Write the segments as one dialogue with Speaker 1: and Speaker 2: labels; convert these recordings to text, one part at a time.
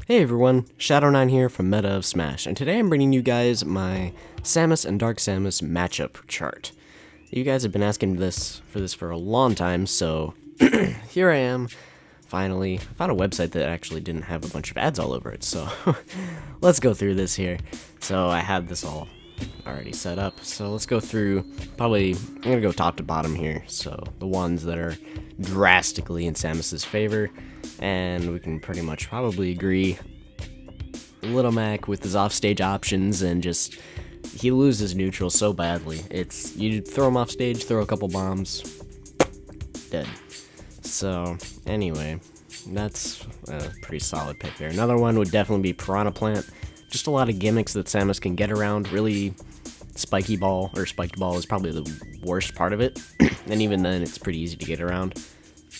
Speaker 1: Hey everyone, Shadow9 here from Meta of Smash, and today I'm bringing you guys my Samus and Dark Samus matchup chart. You guys have been asking for this for a long time, so here I am. Finally, I found a website that actually didn't have a bunch of ads all over it, so let's go through this here. So I had this all already set up, so let's go through, I'm gonna go top to bottom here, so the ones that are drastically in Samus's favor, and we can pretty much probably agree Little Mac with his offstage options and just he loses neutral so badly. It's you throw him off stage, throw a couple bombs, dead. So anyway, that's a pretty solid pick there. Another one would definitely be Piranha Plant. Just a lot of gimmicks that Samus can get around. Really, spiked ball is probably the worst part of it, and even then, it's pretty easy to get around.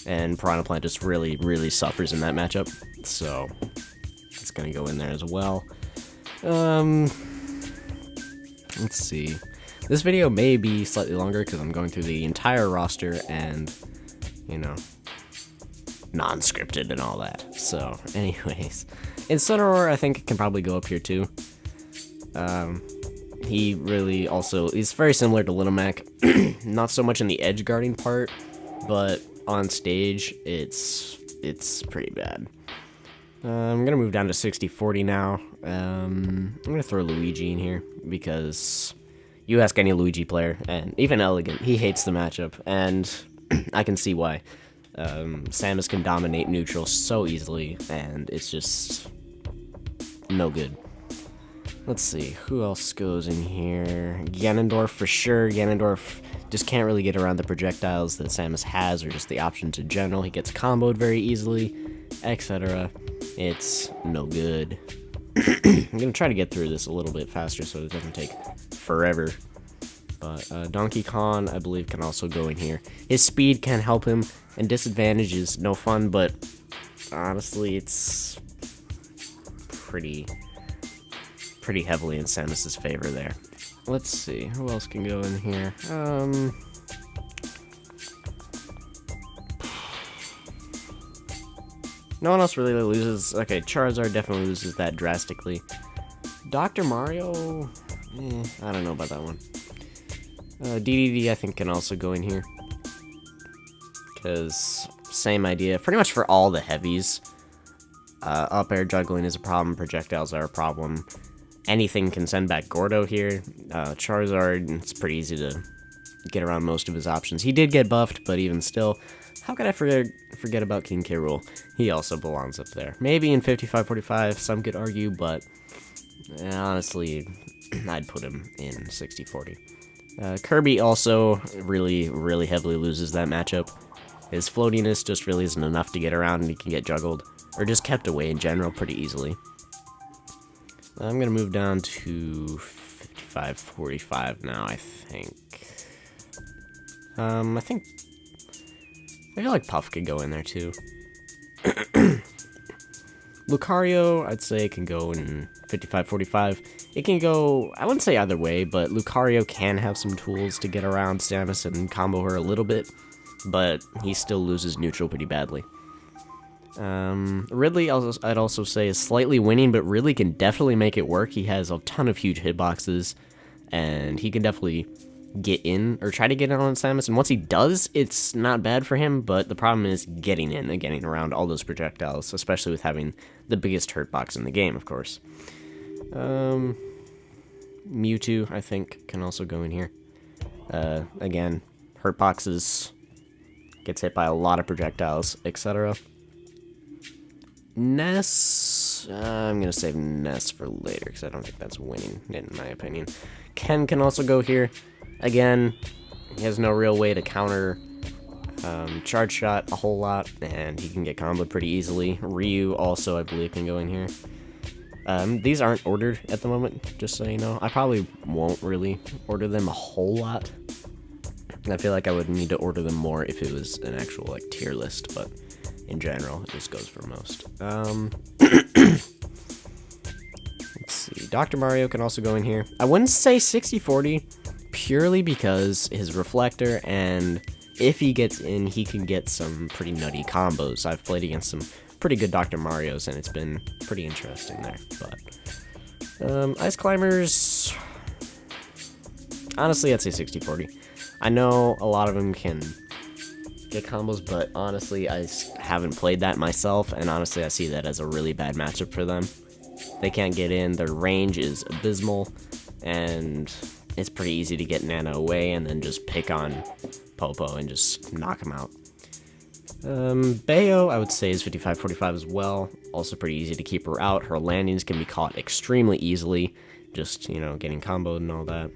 Speaker 1: And Piranha Plant just really suffers in that matchup, so it's gonna go in there as well. Let's see. This video may be slightly longer because I'm going through the entire roster and, you know, non-scripted and all that. So, anyways, Incineroar I think can probably go up here too. He really he's very similar to Little Mac, not so much in the edge guarding part, but on stage it's pretty bad. I'm gonna move down to 60-40 now. I'm gonna throw Luigi in here because you ask any Luigi player, and even Elegant, he hates the matchup, and I can see why. Samus can dominate neutral so easily, and it's just no good. Let's see, who else goes in here? Ganondorf for sure. Ganondorf just can't really get around the projectiles that Samus has, or just the options in general. He gets comboed very easily, etc. It's no good. I'm gonna try to get through this a little bit faster so it doesn't take forever. But Donkey Kong, I believe, can also go in here. His speed can help him, and disadvantage is no fun, but honestly, it's pretty heavily in Samus's favor there. Let's see, who else can go in here? No one else really loses. Okay, Charizard definitely loses that drastically. Dr. Mario, I don't know about that one. DDD I think can also go in here, because same idea, pretty much for all the heavies. Up air juggling is a problem, projectiles are a problem. Anything can send back Gordo here. Charizard, it's pretty easy to get around most of his options. He did get buffed, but even still, how could I forget about King K. Rool? He also belongs up there. Maybe in 55-45, some could argue, but honestly, I'd put him in 60-40. Kirby also really heavily loses that matchup. His floatiness just really isn't enough to get around, and he can get juggled, or just kept away in general pretty easily. I'm gonna move down to 55-45 now, I think. I feel like Puff could go in there too. Lucario, I'd say, can go in 55-45. It can go, I wouldn't say either way, but Lucario can have some tools to get around Samus and combo her a little bit, but he still loses neutral pretty badly. Ridley, I'd also say, is slightly winning, but Ridley can definitely make it work. He has a ton of huge hitboxes, and he can definitely get in, or try to get in on Samus, and once he does, it's not bad for him, but the problem is getting in and getting around all those projectiles, especially with having the biggest hurt box in the game, of course. Mewtwo, I think, can also go in here. Again, hurt boxes, gets hit by a lot of projectiles, etc. Ness, I'm gonna save Ness for later, because I don't think that's winning, in my opinion. Ken can also go here. Again, he has no real way to counter Charge Shot a whole lot, and he can get comboed pretty easily. Ryu also, I believe, can go in here. These aren't ordered at the moment, just so you know. I probably won't really order them a whole lot. I feel like I would need to order them more if it was an actual, like, tier list, but in general, it just goes for most. Let's see. Dr. Mario can also go in here. I wouldn't say 60-40, purely because his reflector, and if he gets in, he can get some pretty nutty combos. I've played against some pretty good Dr. Mario's, and it's been pretty interesting there. But Ice Climbers, honestly, I'd say 60-40. I know a lot of them can get combos, but honestly, I haven't played that myself, and honestly, I see that as a really bad matchup for them. They can't get in, their range is abysmal, and it's pretty easy to get Nana away and then just pick on Popo and just knock him out. Bayo, I would say, is 55-45 as well. Also pretty easy to keep her out. Her landings can be caught extremely easily, just, you know, getting comboed and all that.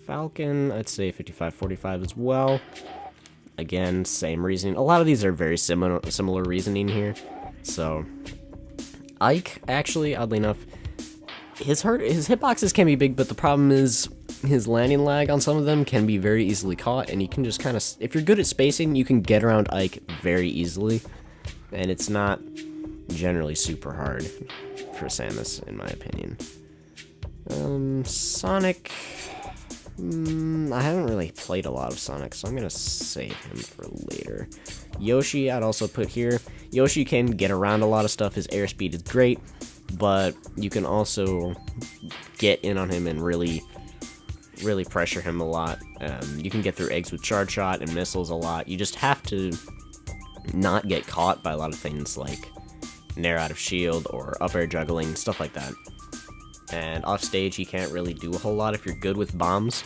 Speaker 1: Falcon, I'd say 55-45 as well. Again, same reasoning. A lot of these are very similar reasoning here. So, Ike, actually, oddly enough, his hitboxes can be big, but the problem is his landing lag on some of them can be very easily caught, and you can just kind of, if you're good at spacing, you can get around Ike very easily, and it's not generally super hard for Samus, in my opinion. Sonic, I haven't really played a lot of Sonic, so I'm gonna save him for later. Yoshi, I'd also put here. Yoshi can get around a lot of stuff, his airspeed is great, but you can also get in on him and really pressure him a lot. You can get through eggs with charge shot and missiles a lot. You just have to not get caught by a lot of things like nair out of shield or up air juggling, stuff like that. And off stage, he can't really do a whole lot if you're good with bombs.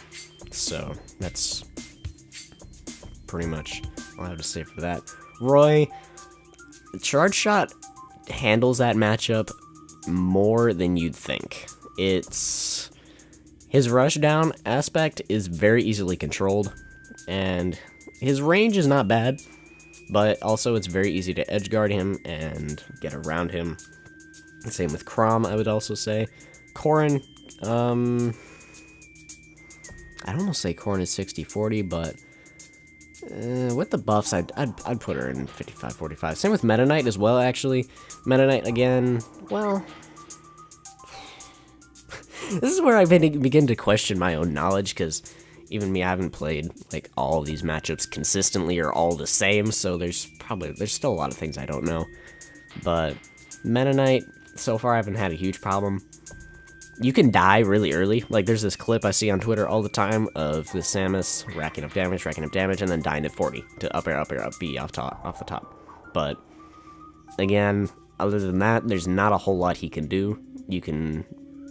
Speaker 1: So that's pretty much all I have to say for that. Roy, charge shot handles that matchup more than you'd think. His rushdown aspect is very easily controlled, and his range is not bad, but also it's very easy to edgeguard him and get around him. Same with Chrom, I would also say. Corrin, I'd almost say Corrin is 60-40, but with the buffs, I'd put her in 55-45. Same with Meta Knight as well, actually. Meta Knight, again, well, this is where I begin to question my own knowledge, because even me, I haven't played like all of these matchups consistently or all the same, so there's still a lot of things I don't know. But Meta Knight, so far I haven't had a huge problem. You can die really early. Like, there's this clip I see on Twitter all the time of the Samus racking up damage, and then dying at 40 to up air, up B off the top. But again, other than that, there's not a whole lot he can do. You can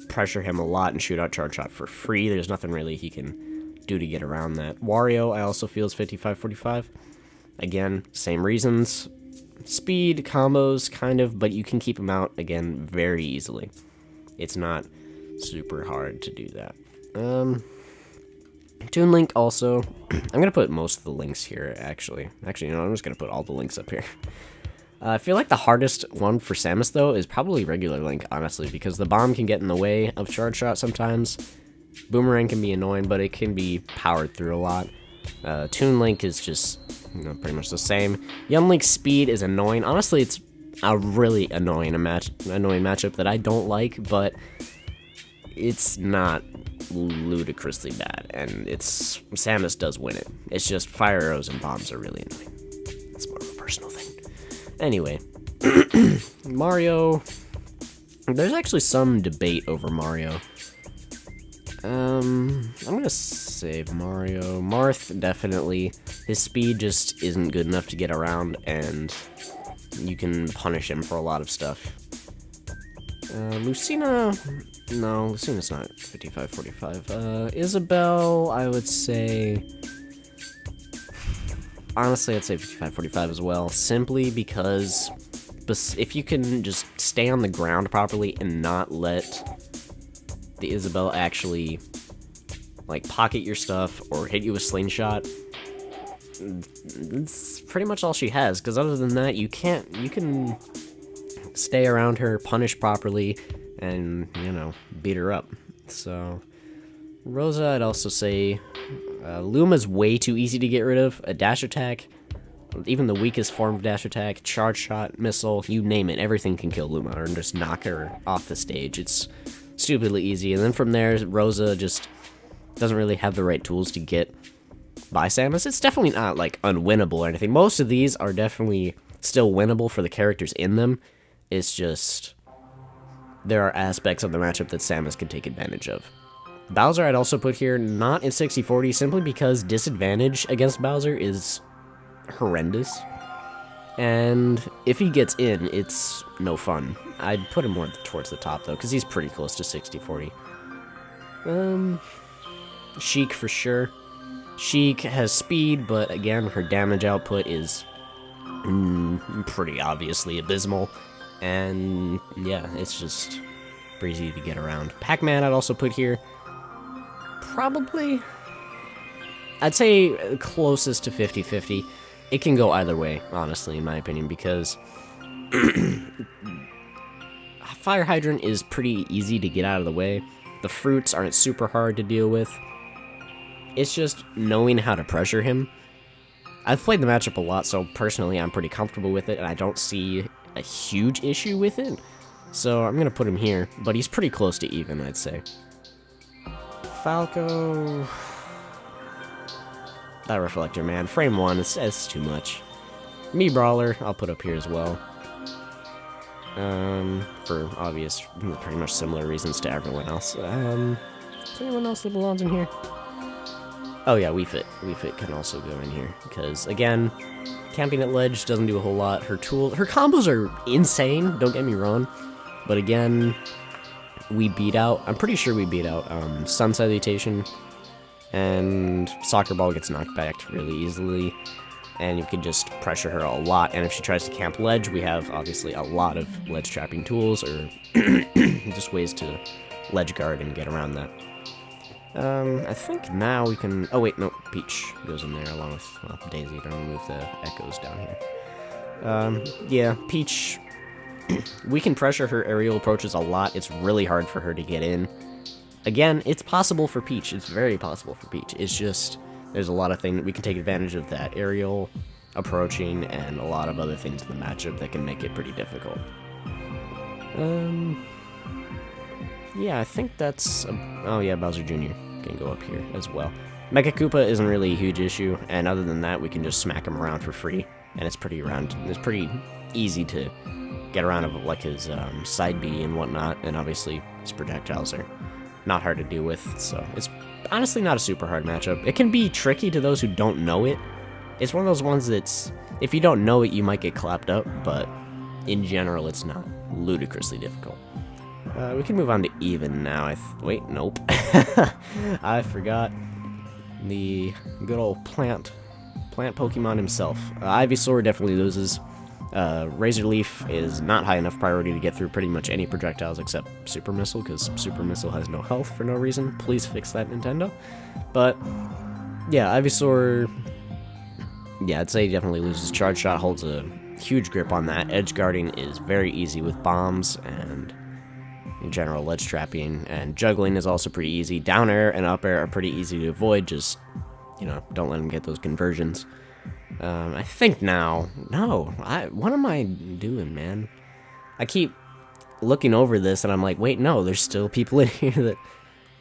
Speaker 1: pressure him a lot and shoot out charge shot for free. There's nothing really he can do to get around that. Wario, I also feel is 55-45. Again, same reasons. Speed, combos, kind of, but you can keep him out, again, very easily. It's not super hard to do that. Toon Link also, I'm going to put most of the links here, actually. Actually, no, I'm just going to put all the links up here. I feel like the hardest one for Samus, though, is probably regular Link, honestly, because the bomb can get in the way of charge shot sometimes. Boomerang can be annoying, but it can be powered through a lot. Toon Link is just, you know, pretty much the same. Young Link's speed is annoying. Honestly, it's a really annoying matchup that I don't like, but it's not ludicrously bad, and Samus does win it. It's just fire arrows and bombs are really annoying. It's more of a personal thing. Anyway, Mario, there's actually some debate over Mario. I'm gonna save Mario. Marth, definitely. His speed just isn't good enough to get around, and you can punish him for a lot of stuff. Lucina, no, Lucina's not 55-45. Isabel, I would say, honestly, I'd say 55-45 as well, simply because if you can just stay on the ground properly and not let the Isabel actually, like, pocket your stuff or hit you with slingshot, it's pretty much all she has, because other than that, you can stay around her, punish properly, and, you know, beat her up. So, Rosa, I'd also say, Luma's way too easy to get rid of. A dash attack, even the weakest form of dash attack, charge shot, missile, you name it, everything can kill Luma, or just knock her off the stage. It's stupidly easy, and then from there, Rosa just doesn't really have the right tools to get by Samus. It's definitely not, like, unwinnable or anything. Most of these are definitely still winnable for the characters in them. It's just there are aspects of the matchup that Samus can take advantage of. Bowser I'd also put here, not in 60-40, simply because disadvantage against Bowser is horrendous. And if he gets in, it's no fun. I'd put him more towards the top, though, because he's pretty close to 60-40. Sheik for sure. Sheik has speed, but again, her damage output is pretty obviously abysmal. And yeah, it's just pretty easy to get around. Pac-Man I'd also put here. Probably, I'd say closest to 50-50. It can go either way, honestly, in my opinion, because Fire Hydrant is pretty easy to get out of the way. The fruits aren't super hard to deal with. It's just knowing how to pressure him. I've played the matchup a lot, so personally I'm pretty comfortable with it, and I don't see a huge issue with it. So I'm going to put him here, but he's pretty close to even, I'd say. Falco... That Reflector, man. Frame 1, it's too much. Me Brawler, I'll put up here as well. For obvious, pretty much similar reasons to everyone else. Is there anyone else that belongs in here? Oh yeah, Wii Fit. Wii Fit can also go in here, because, again, camping at ledge doesn't do a whole lot. Her combos are insane, don't get me wrong. But again, I'm pretty sure we beat out Sun Salutation, and Soccer Ball gets knocked back really easily, and you can just pressure her a lot. And if she tries to camp ledge, we have obviously a lot of ledge trapping tools, or just ways to ledge guard and get around that. I think now we can... Oh wait, no, Peach goes in there along with, well, Daisy. Don't remove the echoes down here. Yeah, Peach... we can pressure her aerial approaches a lot. It's really hard for her to get in. Again, it's possible for Peach. It's very possible for Peach. It's just, there's a lot of things that we can take advantage of, that aerial approaching and a lot of other things in the matchup that can make it pretty difficult. Yeah, I think that's... oh yeah, Bowser Jr. can go up here as well. Mega Koopa isn't really a huge issue, and other than that, we can just smack him around for free, and it's pretty easy to get around of, like, his side B and whatnot, and obviously his projectiles are not hard to deal with, so it's honestly not a super hard matchup. It can be tricky to those who don't know it. It's one of those ones that's, if you don't know it, you might get clapped up, but in general, it's not ludicrously difficult. We can move on to even now. Wait, nope. I forgot the good old plant Pokemon himself. Ivysaur definitely loses. Razor Leaf is not high enough priority to get through pretty much any projectiles except Super Missile, because Super Missile has no health for no reason. Please fix that, Nintendo. But, yeah, Ivysaur, yeah, I'd say he definitely loses. Charge Shot holds a huge grip on that. Edge guarding is very easy with bombs, and in general, ledge trapping and juggling is also pretty easy. Down air and up air are pretty easy to avoid, just, you know, don't let him get those conversions. I think now... No, what am I doing, man? I keep looking over this, and I'm like, wait, no, there's still people in here that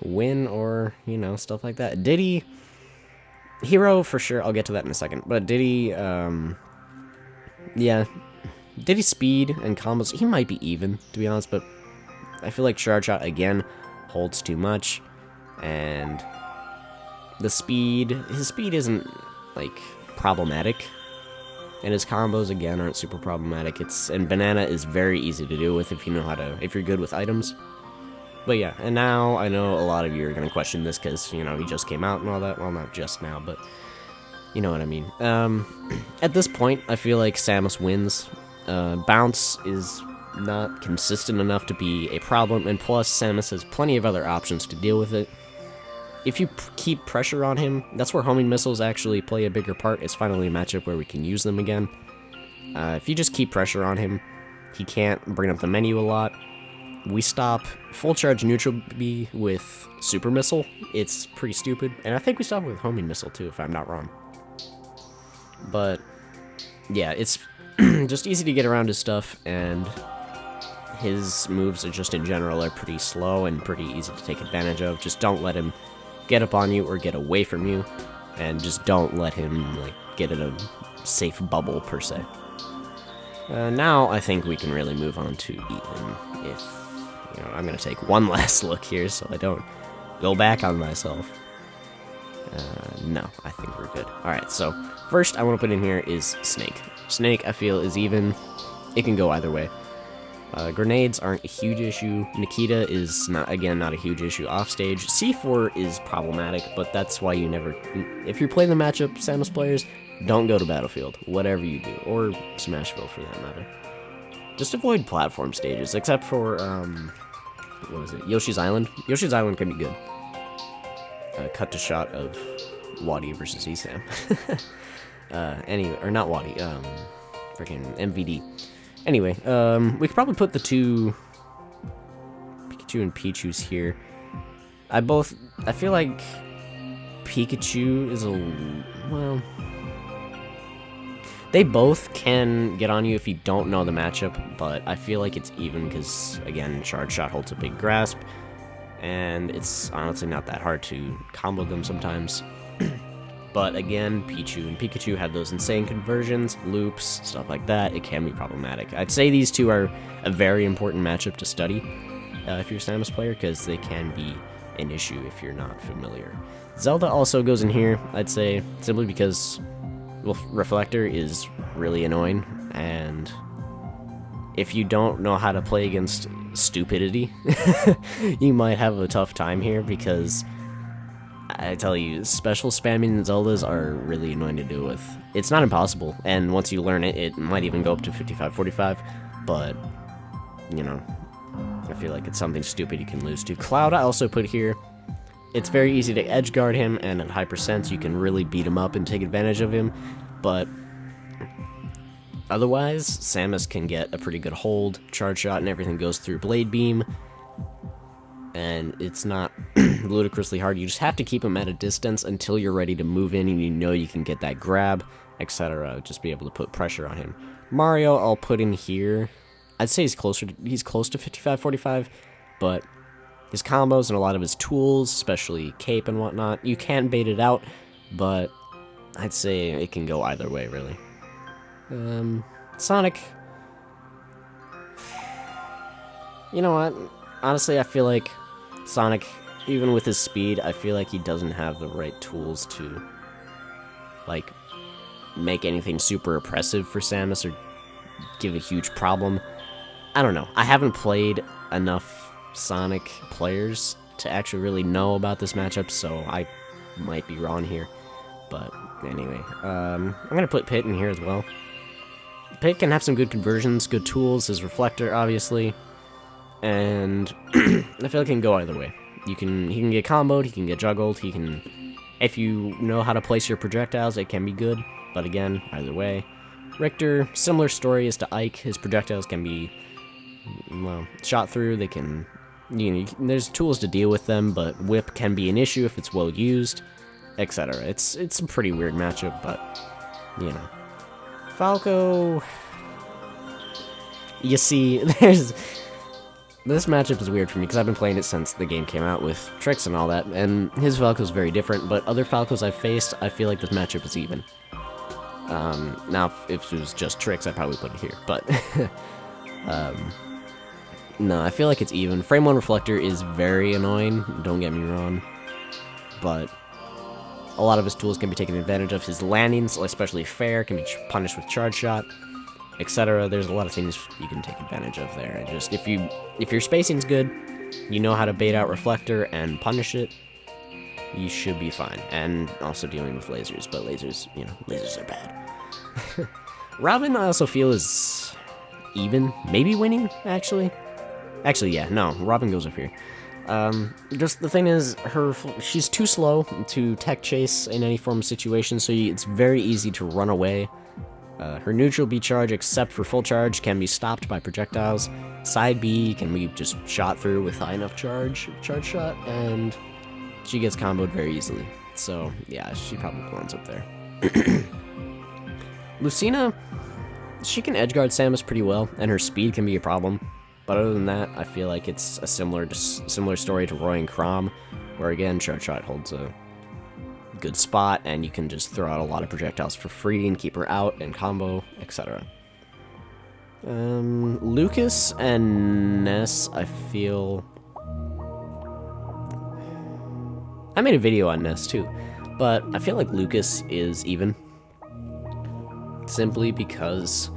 Speaker 1: win, or, you know, stuff like that. Diddy... Hero, for sure, I'll get to that in a second. But Diddy, yeah. Diddy speed and combos, he might be even, to be honest, but I feel like Charge Shot, again, holds too much, and his speed isn't, like, problematic, and his combos, again, aren't super problematic. And Banana is very easy to deal with if you know how to, if you're good with items. But yeah, and now I know a lot of you are going to question this because, you know, he just came out and all that. Well, not just now, but you know what I mean. At this point, I feel like Samus wins. Bounce is not consistent enough to be a problem, and plus Samus has plenty of other options to deal with it. If you keep pressure on him, that's where homing missiles actually play a bigger part. It's finally a matchup where we can use them again. If you just keep pressure on him, he can't bring up the menu a lot. We stop full charge neutral B with super missile. It's pretty stupid, and I think we stop with homing missile too, if I'm not wrong. But yeah, it's just easy to get around his stuff, and his moves are just in general are pretty slow and pretty easy to take advantage of. Just don't let him get up on you or get away from you, and just don't let him, like, get in a safe bubble per se. Now I think we can really move on to even. If, you know, I'm going to take one last look here so I don't go back on myself. No, I think we're good. Alright, so first I want to put in here is Snake. Snake, I feel, is even. It can go either way. Grenades aren't a huge issue. Nikita is, not a huge issue offstage. C4 is problematic, but that's why you never... If you're playing the matchup, Samus players, don't go to Battlefield, whatever you do. Or Smashville, for that matter. Just avoid platform stages, except for, what is it? Yoshi's Island. Yoshi's Island can be good. Cut to shot of Waddy versus Esam. Or not Waddy, freaking MVD. Anyway, we could probably put the two Pikachu and Pichu's here. I feel like Pikachu is well, they both can get on you if you don't know the matchup, but I feel like it's even because, again, Charge Shot holds a big grasp, and it's honestly not that hard to combo them sometimes. But again, Pichu and Pikachu have those insane conversions, loops, stuff like that. It can be problematic. I'd say these two are a very important matchup to study if you're a Samus player, because they can be an issue if you're not familiar. Zelda also goes in here, I'd say, simply because Reflector is really annoying, and if you don't know how to play against stupidity, you might have a tough time here, because I tell you, special spamming Zeldas are really annoying to deal with. It's not impossible, and once you learn it, it might even go up to 55-45, but, you know, I feel like it's something stupid you can lose to. Cloud I also put here. It's very easy to edge guard him, and at high percents you can really beat him up and take advantage of him, but otherwise, Samus can get a pretty good hold, Charge Shot, and everything goes through Blade Beam, and it's not ludicrously hard. You just have to keep him at a distance until you're ready to move in and you know you can get that grab, etc. Just be able to put pressure on him. Mario, I'll put in here. I'd say he's close to 55-45, but his combos and a lot of his tools, especially cape and whatnot, you can bait it out, but I'd say it can go either way, really. Sonic, you know what? Honestly, I feel like Sonic, even with his speed, I feel like he doesn't have the right tools to, like, make anything super oppressive for Samus or give a huge problem. I don't know. I haven't played enough Sonic players to actually really know about this matchup, so I might be wrong here. But anyway, I'm going to put Pit in here as well. Pit can have some good conversions, good tools, his Reflector, obviously. And I feel like he can go either way. He can get comboed, he can get juggled, he can... If you know how to place your projectiles, it can be good. But again, either way. Richter, similar story as to Ike. His projectiles can be, well, shot through. They can... there's tools to deal with them, but Whip can be an issue if it's well used, etc. It's a pretty weird matchup, but, you know. Falco... You see, this matchup is weird for me, because I've been playing it since the game came out with Trixx and all that, and his Falco's very different, but other Falcos I've faced, I feel like this matchup is even. Now, if it was just Trixx, I'd probably put it here, but... no, I feel like it's even. Frame 1 Reflector is very annoying, don't get me wrong, but a lot of his tools can be taken advantage of. His landings, especially fair, can be punished with Charge Shot, etc. There's a lot of things you can take advantage of there. And just if your spacing's good, you know how to bait out Reflector and punish it, you should be fine. And also dealing with lasers, but lasers, lasers are bad. Robin, I also feel, is even, maybe winning, actually. Actually, yeah, no, Robin goes up here. Just the thing is, she's too slow to tech chase in any form of situation, so it's very easy to run away. Her neutral B charge, except for full charge, can be stopped by projectiles. Side B can be just shot through with high enough charge shot, and she gets comboed very easily. So, yeah, she probably belongs up there. Lucina, she can edgeguard Samus pretty well, and her speed can be a problem. But other than that, I feel like it's a similar story to Roy and Chrom, where again, Charge Shot holds a good spot, and you can just throw out a lot of projectiles for free and keep her out and combo, etc. Lucas and Ness, I feel... I made a video on Ness too, but I feel like Lucas is even. Simply because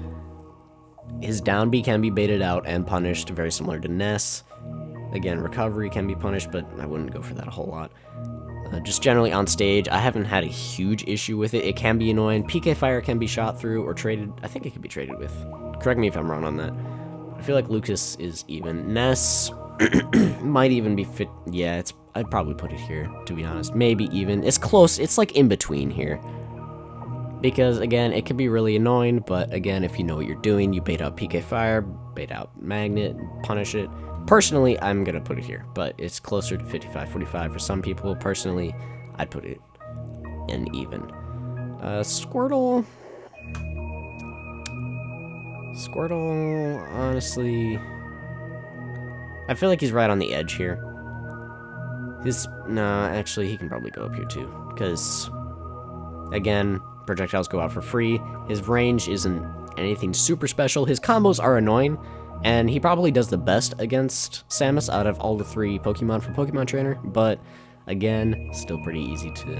Speaker 1: his down B can be baited out and punished, very similar to Ness. Again, recovery can be punished, but I wouldn't go for that a whole lot. Just generally on stage, I haven't had a huge issue with it. It can be annoying. PK Fire can be shot through or traded. I think it can be traded with. Correct me if I'm wrong on that. I feel like Lucas is even. Ness might even be fit. Yeah, I'd probably put it here, to be honest. Maybe even. It's close. It's like in between here. Because, again, it can be really annoying, but, again, if you know what you're doing, you bait out PK Fire, bait out Magnet, punish it. Personally, I'm going to put it here, but it's closer to 55-45 for some people. Personally, I'd put it in even. Squirtle, honestly, I feel like he's right on the edge here. Nah, actually, he can probably go up here too, because, again, projectiles go out for free. His range isn't anything super special. His combos are annoying, and he probably does the best against Samus out of all the 3 Pokemon from Pokemon Trainer, but, again, still pretty easy to,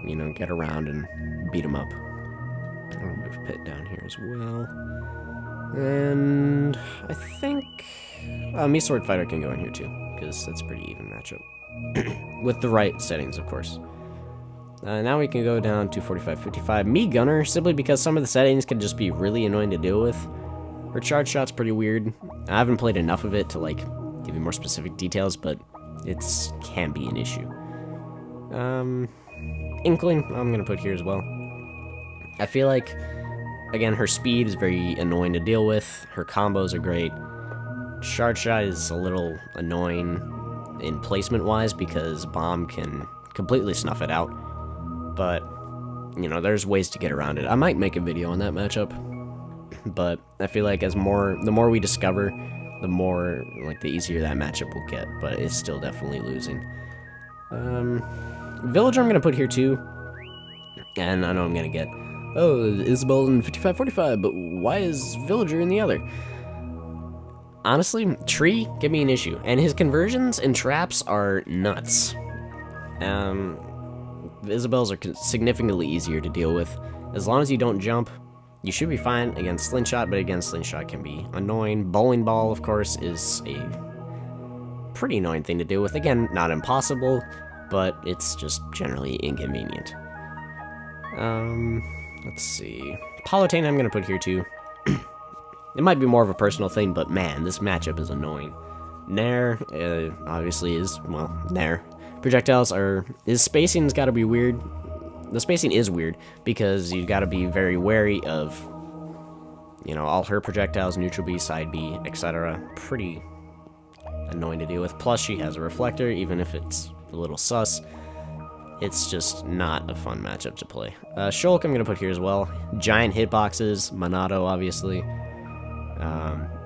Speaker 1: you know, get around and beat him up. I'll move Pit down here as well. And I think me Sword Fighter can go in here too, because that's a pretty even matchup. With the right settings, of course. Now we can go down to 45-55. Me Gunner, simply because some of the settings can just be really annoying to deal with. Her charge shot's pretty weird. I haven't played enough of it to, like, give you more specific details, but it can be an issue. Inkling, I'm going to put here as well. I feel like, again, her speed is very annoying to deal with. Her combos are great. Charge shot is a little annoying in placement-wise because Bomb can completely snuff it out. But, you know, there's ways to get around it. I might make a video on that matchup. But I feel like the more we discover, the more, like, the easier that matchup will get. But it's still definitely losing. Villager I'm going to put here too. And I know I'm going to get, oh, Isabel in 55-45, but why is Villager in the other? Honestly, Tree give me an issue. And his conversions and traps are nuts. Isabel's are significantly easier to deal with. As long as you don't jump, you should be fine against Slingshot, but again, Slingshot can be annoying. Bowling Ball, of course, is a pretty annoying thing to deal with. Again, not impossible, but it's just generally inconvenient. Let's see. Palutena I'm going to put here too. It might be more of a personal thing, but man, this matchup is annoying. Nair, obviously is, well, Nair. Projectiles are, his spacing's gotta be weird. The spacing is weird, because you've gotta be very wary of, you know, all her projectiles, neutral B, side B, etc. Pretty annoying to deal with. Plus, she has a reflector, even if it's a little sus. It's just not a fun matchup to play. Shulk I'm gonna put here as well. Giant hitboxes, Monado, obviously.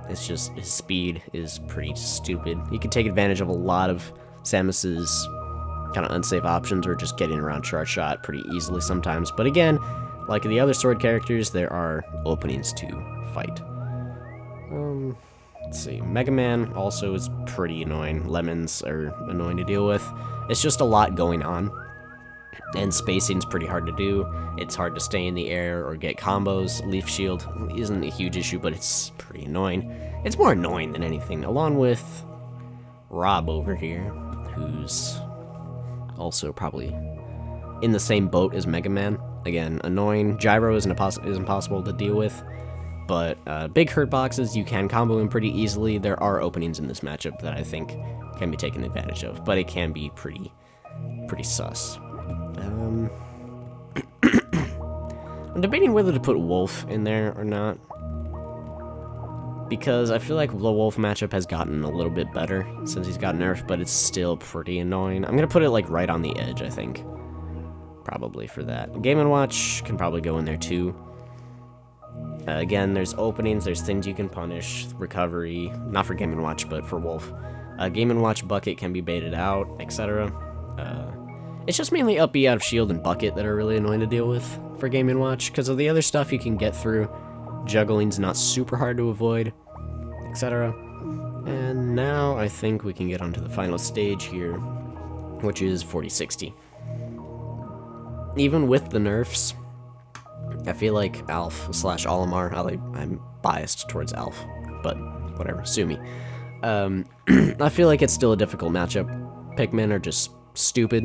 Speaker 1: It's just, his speed is pretty stupid. You can take advantage of a lot of Samus's kind of unsafe options, or just getting around charge shot pretty easily sometimes. But again, like the other sword characters, there are openings to fight. Let's see. Mega Man also is pretty annoying. Lemons are annoying to deal with. It's just a lot going on. And spacing's pretty hard to do. It's hard to stay in the air or get combos. Leaf Shield isn't a huge issue, but it's pretty annoying. It's more annoying than anything, along with Rob over here, who's also probably in the same boat as Mega Man. Again, annoying. Gyro is impossible to deal with, but big hurt boxes you can combo in pretty easily. There are openings in this matchup that I think can be taken advantage of, but it can be pretty sus. I'm debating whether to put Wolf in there or not, because I feel like the Wolf matchup has gotten a little bit better since he's got nerfed, but it's still pretty annoying. I'm gonna put it like right on the edge, I think, probably for that. Game & Watch can probably go in there too. Again, there's openings, there's things you can punish, recovery, not for Game & Watch, but for Wolf. Game & Watch Bucket can be baited out, etc. It's just mainly up B out of shield and bucket that are really annoying to deal with for Game & Watch, because of the other stuff you can get through. Juggling's not super hard to avoid, etc. And now I think we can get onto the final stage here, which is 40-60. Even with the nerfs, I feel like Alf / Olimar, I'm biased towards Alf, but whatever, sue me. I feel like it's still a difficult matchup. Pikmin are just stupid,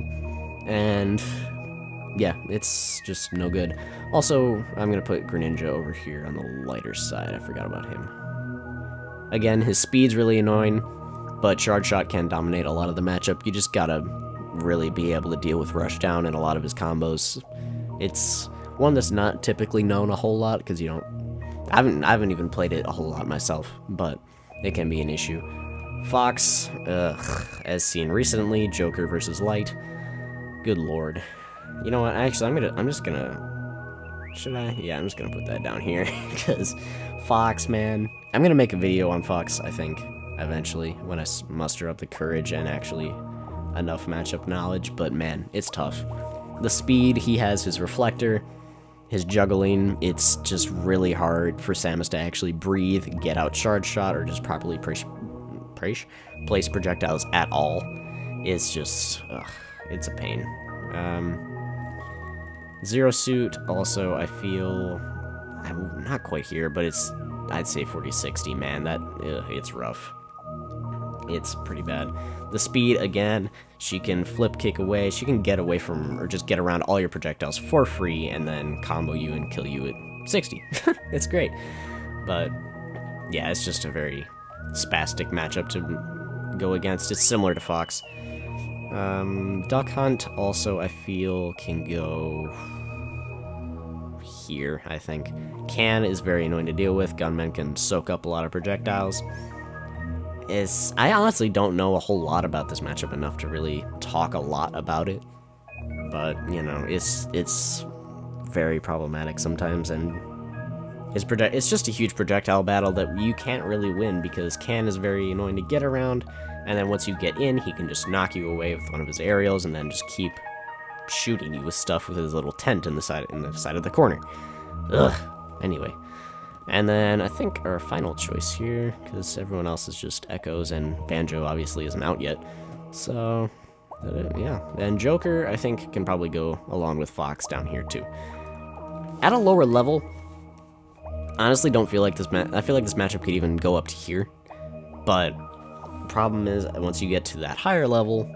Speaker 1: and yeah, it's just no good. Also, I'm gonna put Greninja over here on the lighter side. I forgot about him. Again, his speed's really annoying, but Charge Shot can dominate a lot of the matchup. You just gotta really be able to deal with Rushdown and a lot of his combos. It's one that's not typically known a whole lot, because you don't... I haven't even played it a whole lot myself, but it can be an issue. Fox, as seen recently, Joker versus Light. Good lord. You know what, actually, I'm just gonna... Should I? Yeah, I'm just gonna put that down here, because Fox, man. I'm gonna make a video on Fox, I think, eventually, when I muster up the courage and actually enough matchup knowledge, but man, it's tough. The speed, he has his reflector, his juggling, it's just really hard for Samus to actually breathe, get out Charge Shot, or just properly place projectiles at all. It's just, it's a pain. Zero Suit, also, I feel, I'm not quite here, but it's, I'd say 40-60, man, that, it's rough. It's pretty bad. The speed, again, she can flip kick away, she can get away from, or just get around all your projectiles for free, and then combo you and kill you at 60. It's great. But, yeah, it's just a very spastic matchup to go against. It's similar to Fox. Duck Hunt, also, I feel, can go here, I think. Can is very annoying to deal with. Gunmen can soak up a lot of projectiles. I honestly don't know a whole lot about this matchup enough to really talk a lot about it, but you know, it's very problematic sometimes, and it's just a huge projectile battle that you can't really win because Can is very annoying to get around, and then once you get in, he can just knock you away with one of his aerials and then just keep shooting you with stuff with his little tent in the side of the corner. Ugh. Anyway. And then I think our final choice here, because everyone else is just Echoes, and Banjo obviously isn't out yet. So, yeah. And Joker, I think, can probably go along with Fox down here too. At a lower level, honestly don't feel like this I feel like this matchup could even go up to here. But the problem is, once you get to that higher level,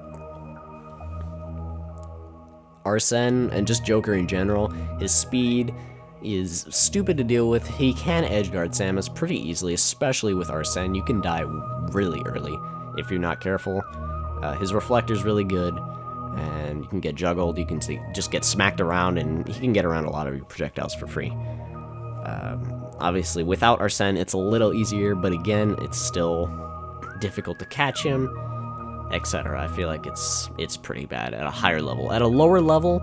Speaker 1: Arsene, and just Joker in general, his speed is stupid to deal with. He can edgeguard Samus pretty easily, especially with Arsene. You can die really early if you're not careful. His reflector's really good, and you can get juggled, you can just get smacked around, and he can get around a lot of your projectiles for free. Obviously, without Arsene, it's a little easier, but again, it's still difficult to catch him, etc. I feel like it's pretty bad at a higher level. At a lower level,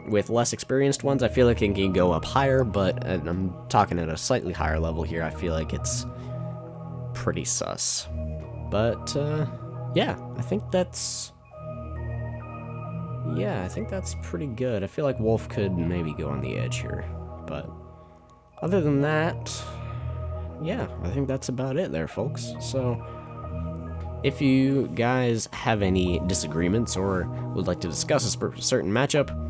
Speaker 1: with less experienced ones, I feel like it can go up higher, but I'm talking at a slightly higher level here. I feel like it's pretty sus. But, yeah, I think that's pretty good. I feel like Wolf could maybe go on the edge here, but other than that, yeah, I think that's about it there, folks. So, if you guys have any disagreements or would like to discuss a certain matchup,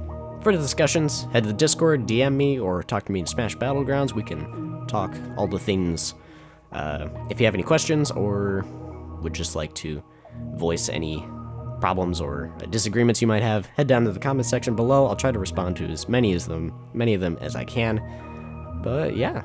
Speaker 1: for the discussions, head to the Discord, DM me, or talk to me in Smash Battlegrounds. We can talk all the things. If you have any questions or would just like to voice any problems or disagreements you might have, head down to the comment section below. I'll try to respond to as many of them as I can. But yeah.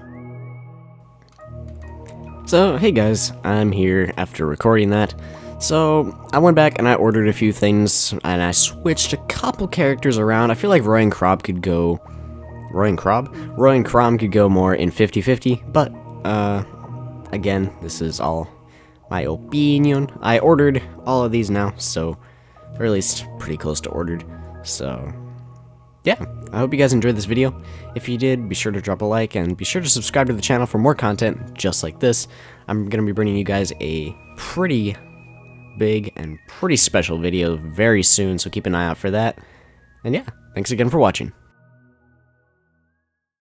Speaker 1: So, hey guys, I'm here after recording that. So, I went back and I ordered a few things, and I switched a couple characters around. I feel like Roy and Crom could go more in 50-50, but, again, this is all my opinion. I ordered all of these now, so, or at least pretty close to ordered, so, yeah. I hope you guys enjoyed this video. If you did, be sure to drop a like, and be sure to subscribe to the channel for more content just like this. I'm going to be bringing you guys a pretty big and pretty special video very soon, so keep an eye out for that. And yeah, thanks again for watching.